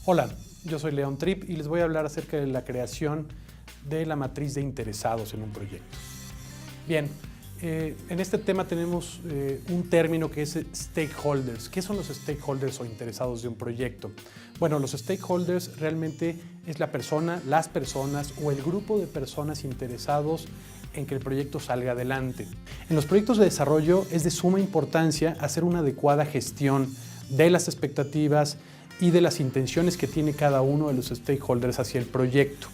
Hola, yo soy León Tripp y les voy a hablar acerca de la creación de la matriz de interesados en un proyecto. Bien, en este tema tenemos un término que es stakeholders. ¿Qué son los stakeholders o interesados de un proyecto? Bueno, los stakeholders realmente es la persona, las personas o el grupo de personas interesados en que el proyecto salga adelante. En los proyectos de desarrollo es de suma importancia hacer una adecuada gestión de las expectativas y de las intenciones que tiene cada uno de los stakeholders hacia el proyecto.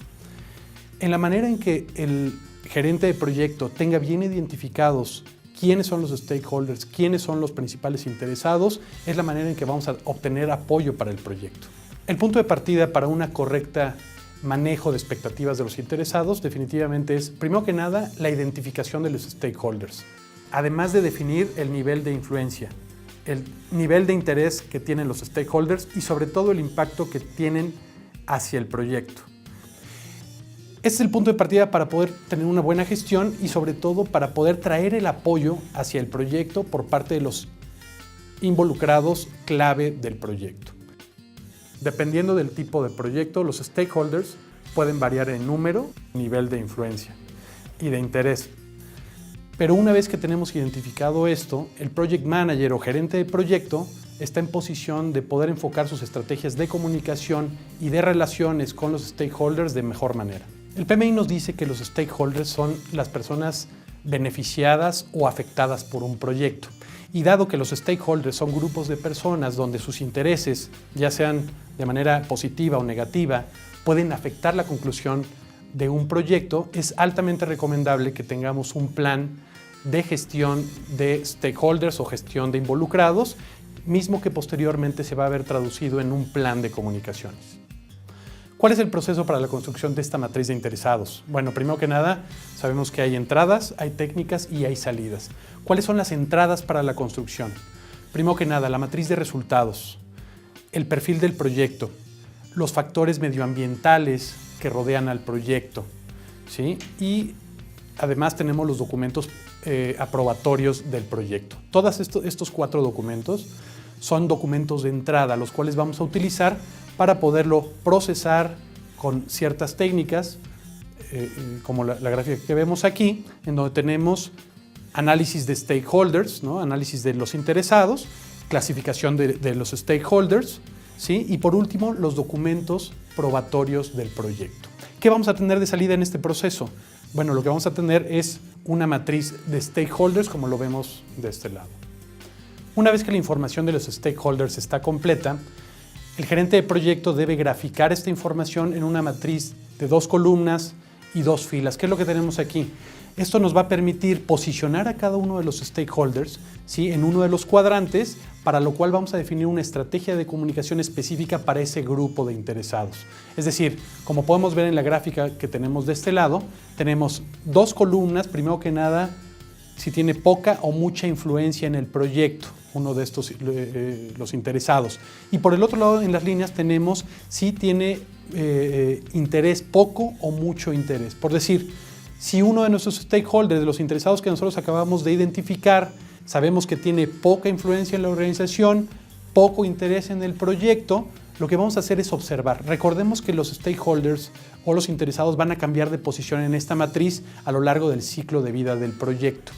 En la manera en que el gerente de proyecto tenga bien identificados quiénes son los stakeholders, quiénes son los principales interesados, es la manera en que vamos a obtener apoyo para el proyecto. El punto de partida para una correcta manejo de expectativas de los interesados definitivamente es, primero que nada, la identificación de los stakeholders, además de definir el nivel de influencia, el nivel de interés que tienen los stakeholders y sobre todo el impacto que tienen hacia el proyecto. Este es el punto de partida para poder tener una buena gestión y sobre todo para poder traer el apoyo hacia el proyecto por parte de los involucrados clave del proyecto. Dependiendo del tipo de proyecto, los stakeholders pueden variar en número, nivel de influencia y de interés. Pero una vez que tenemos identificado esto, el project manager o gerente de proyecto está en posición de poder enfocar sus estrategias de comunicación y de relaciones con los stakeholders de mejor manera. El PMI nos dice que los stakeholders son las personas beneficiadas o afectadas por un proyecto. Y dado que los stakeholders son grupos de personas donde sus intereses, ya sean de manera positiva o negativa, pueden afectar la conclusión de un proyecto, es altamente recomendable que tengamos un plan de gestión de stakeholders o gestión de involucrados, mismo que posteriormente se va a ver traducido en un plan de comunicaciones. ¿Cuál es el proceso para la construcción de esta matriz de interesados? Bueno, primero que nada, sabemos que hay entradas, hay técnicas y hay salidas. ¿Cuáles son las entradas para la construcción? Primero que nada, la matriz de resultados, el perfil del proyecto, los factores medioambientales que rodean al proyecto, ¿sí? Y además tenemos los documentos aprobatorios del proyecto. Todos estos 4 documentos son documentos de entrada, los cuales vamos a utilizar para poderlo procesar con ciertas técnicas, como la gráfica que vemos aquí, en donde tenemos análisis de stakeholders, ¿no? Análisis de los interesados, clasificación de los stakeholders, ¿sí? Y por último, los documentos probatorios del proyecto. ¿Qué vamos a tener de salida en este proceso? Bueno, lo que vamos a tener es una matriz de stakeholders, como lo vemos de este lado. Una vez que la información de los stakeholders está completa, el gerente de proyecto debe graficar esta información en una matriz de 2 columnas y 2 filas. ¿Qué es lo que tenemos aquí? Esto nos va a permitir posicionar a cada uno de los stakeholders, ¿sí?, en uno de los cuadrantes, para lo cual vamos a definir una estrategia de comunicación específica para ese grupo de interesados. Es decir, como podemos ver en la gráfica que tenemos de este lado, tenemos 2 columnas, primero que nada, si tiene poca o mucha influencia en el proyecto, uno de estos, los interesados. Y por el otro lado, en las líneas tenemos si tiene interés, poco o mucho interés. Por decir, si uno de nuestros stakeholders, de los interesados que nosotros acabamos de identificar, sabemos que tiene poca influencia en la organización, poco interés en el proyecto, lo que vamos a hacer es observar. Recordemos que los stakeholders o los interesados van a cambiar de posición en esta matriz a lo largo del ciclo de vida del proyecto.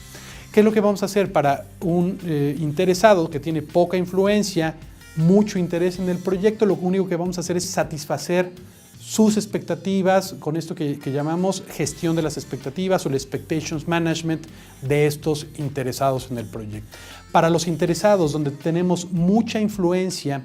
¿Qué es lo que vamos a hacer para un interesado que tiene poca influencia, mucho interés en el proyecto? Lo único que vamos a hacer es satisfacer sus expectativas con esto que llamamos gestión de las expectativas o el expectations management de estos interesados en el proyecto. Para los interesados donde tenemos mucha influencia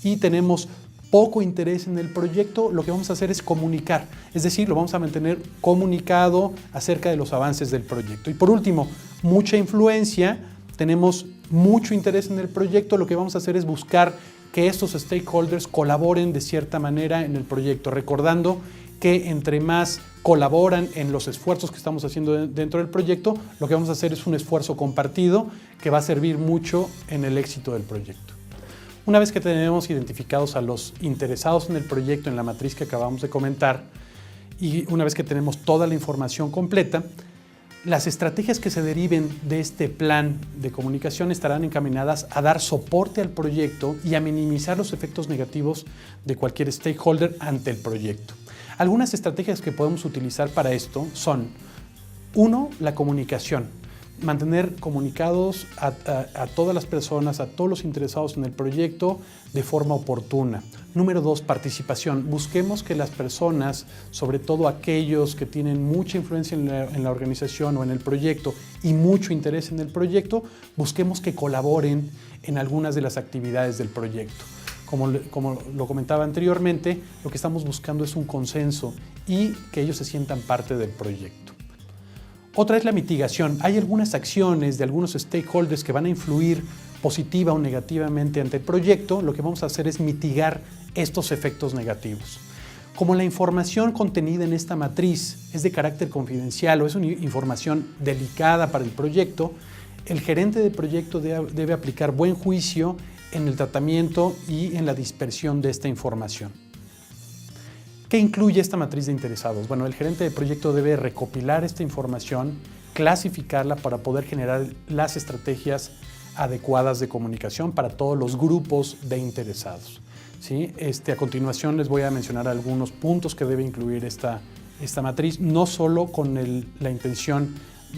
y tenemos poco interés en el proyecto, lo que vamos a hacer es comunicar, es decir, lo vamos a mantener comunicado acerca de los avances del proyecto. Y por último, mucha influencia, tenemos mucho interés en el proyecto, lo que vamos a hacer es buscar que estos stakeholders colaboren de cierta manera en el proyecto, recordando que entre más colaboran en los esfuerzos que estamos haciendo dentro del proyecto, lo que vamos a hacer es un esfuerzo compartido que va a servir mucho en el éxito del proyecto. Una vez que tenemos identificados a los interesados en el proyecto en la matriz que acabamos de comentar y una vez que tenemos toda la información completa, Las estrategias que se deriven de este plan de comunicación estarán encaminadas a dar soporte al proyecto y a minimizar los efectos negativos de cualquier stakeholder ante el proyecto. Algunas estrategias que podemos utilizar para esto son: 1. La comunicación. Mantener comunicados a todas las personas, a todos los interesados en el proyecto de forma oportuna. Número 2, participación. Busquemos que las personas, sobre todo aquellos que tienen mucha influencia en la organización o en el proyecto y mucho interés en el proyecto, busquemos que colaboren en algunas de las actividades del proyecto. Como lo comentaba anteriormente, lo que estamos buscando es un consenso y que ellos se sientan parte del proyecto. Otra es la mitigación. Hay algunas acciones de algunos stakeholders que van a influir positiva o negativamente ante el proyecto. Lo que vamos a hacer es mitigar estos efectos negativos. Como la información contenida en esta matriz es de carácter confidencial o es una información delicada para el proyecto, el gerente de proyecto debe aplicar buen juicio en el tratamiento y en la dispersión de esta información. ¿Qué incluye esta matriz de interesados? Bueno, el gerente de proyecto debe recopilar esta información, clasificarla para poder generar las estrategias adecuadas de comunicación para todos los grupos de interesados. ¿Sí? A continuación les voy a mencionar algunos puntos que debe incluir esta matriz, no solo con la intención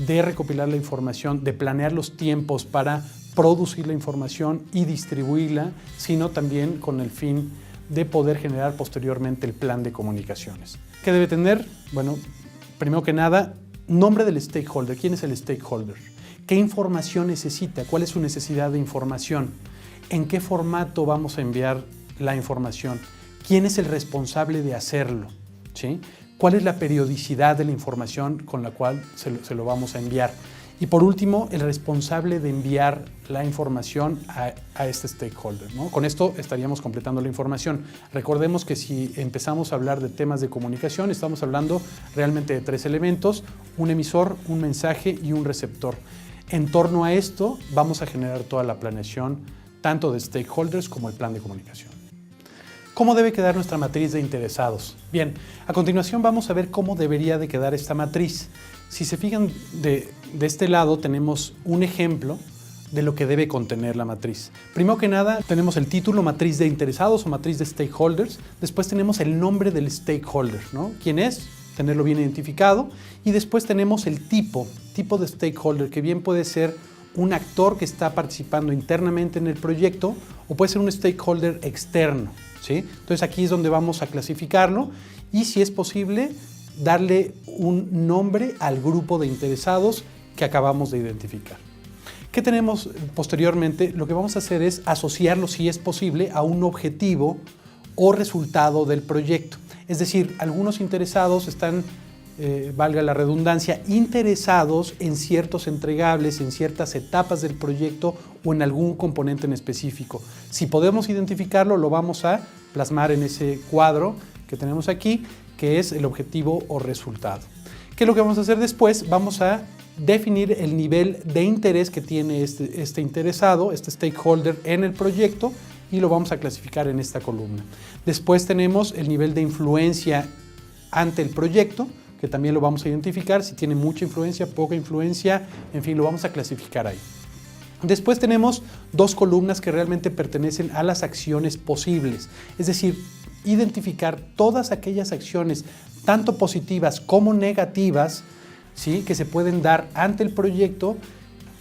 de recopilar la información, de planear los tiempos para producir la información y distribuirla, sino también con el fin de poder generar posteriormente el plan de comunicaciones. ¿Qué debe tener? Bueno, primero que nada, nombre del stakeholder. ¿Quién es el stakeholder? ¿Qué información necesita? ¿Cuál es su necesidad de información? ¿En qué formato vamos a enviar la información? ¿Quién es el responsable de hacerlo? ¿Sí? ¿Cuál es la periodicidad de la información con la cual se lo vamos a enviar? Y por último, el responsable de enviar la información a este stakeholder, ¿no? Con esto estaríamos completando la información. Recordemos que si empezamos a hablar de temas de comunicación, estamos hablando realmente de 3 elementos: un emisor, un mensaje y un receptor. En torno a esto vamos a generar toda la planeación, tanto de stakeholders como el plan de comunicación. ¿Cómo debe quedar nuestra matriz de interesados? Bien, a continuación vamos a ver cómo debería de quedar esta matriz. Si se fijan, de este lado tenemos un ejemplo de lo que debe contener la matriz. Primero que nada tenemos el título, matriz de interesados o matriz de stakeholders. Después tenemos el nombre del stakeholder, ¿no? ¿Quién es? Tenerlo bien identificado. Y después tenemos el tipo de stakeholder, que bien puede ser un actor que está participando internamente en el proyecto o puede ser un stakeholder externo, ¿sí? Entonces aquí es donde vamos a clasificarlo y, si es posible, darle un nombre al grupo de interesados que acabamos de identificar. ¿Qué tenemos posteriormente? Lo que vamos a hacer es asociarlo, si es posible, a un objetivo o resultado del proyecto. Es decir, algunos interesados están, valga la redundancia, interesados en ciertos entregables, en ciertas etapas del proyecto o en algún componente en específico. Si podemos identificarlo, lo vamos a plasmar en ese cuadro que tenemos aquí, que es el objetivo o resultado. ¿Qué es lo que vamos a hacer después? Vamos a definir el nivel de interés que tiene este interesado, este stakeholder en el proyecto, y lo vamos a clasificar en esta columna. Después tenemos el nivel de influencia ante el proyecto, que también lo vamos a identificar, si tiene mucha influencia, poca influencia, en fin, lo vamos a clasificar ahí. Después tenemos 2 columnas que realmente pertenecen a las acciones posibles, es decir, identificar todas aquellas acciones, tanto positivas como negativas, ¿sí?, que se pueden dar ante el proyecto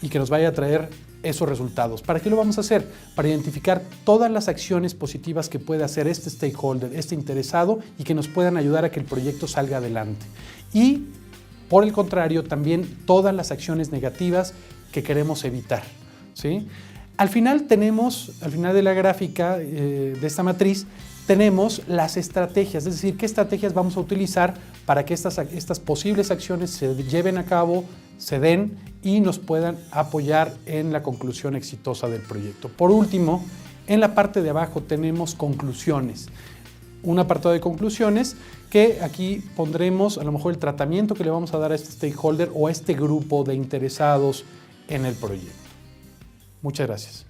y que nos vaya a traer esos resultados. ¿Para qué lo vamos a hacer? Para identificar todas las acciones positivas que puede hacer este stakeholder, este interesado, y que nos puedan ayudar a que el proyecto salga adelante. Y, por el contrario, también todas las acciones negativas que queremos evitar, ¿sí? Al final de la gráfica de esta matriz, tenemos las estrategias, es decir, qué estrategias vamos a utilizar para que estas posibles acciones se lleven a cabo, se den y nos puedan apoyar en la conclusión exitosa del proyecto. Por último, en la parte de abajo tenemos conclusiones. Un apartado de conclusiones que aquí pondremos a lo mejor el tratamiento que le vamos a dar a este stakeholder o a este grupo de interesados en el proyecto. Muchas gracias.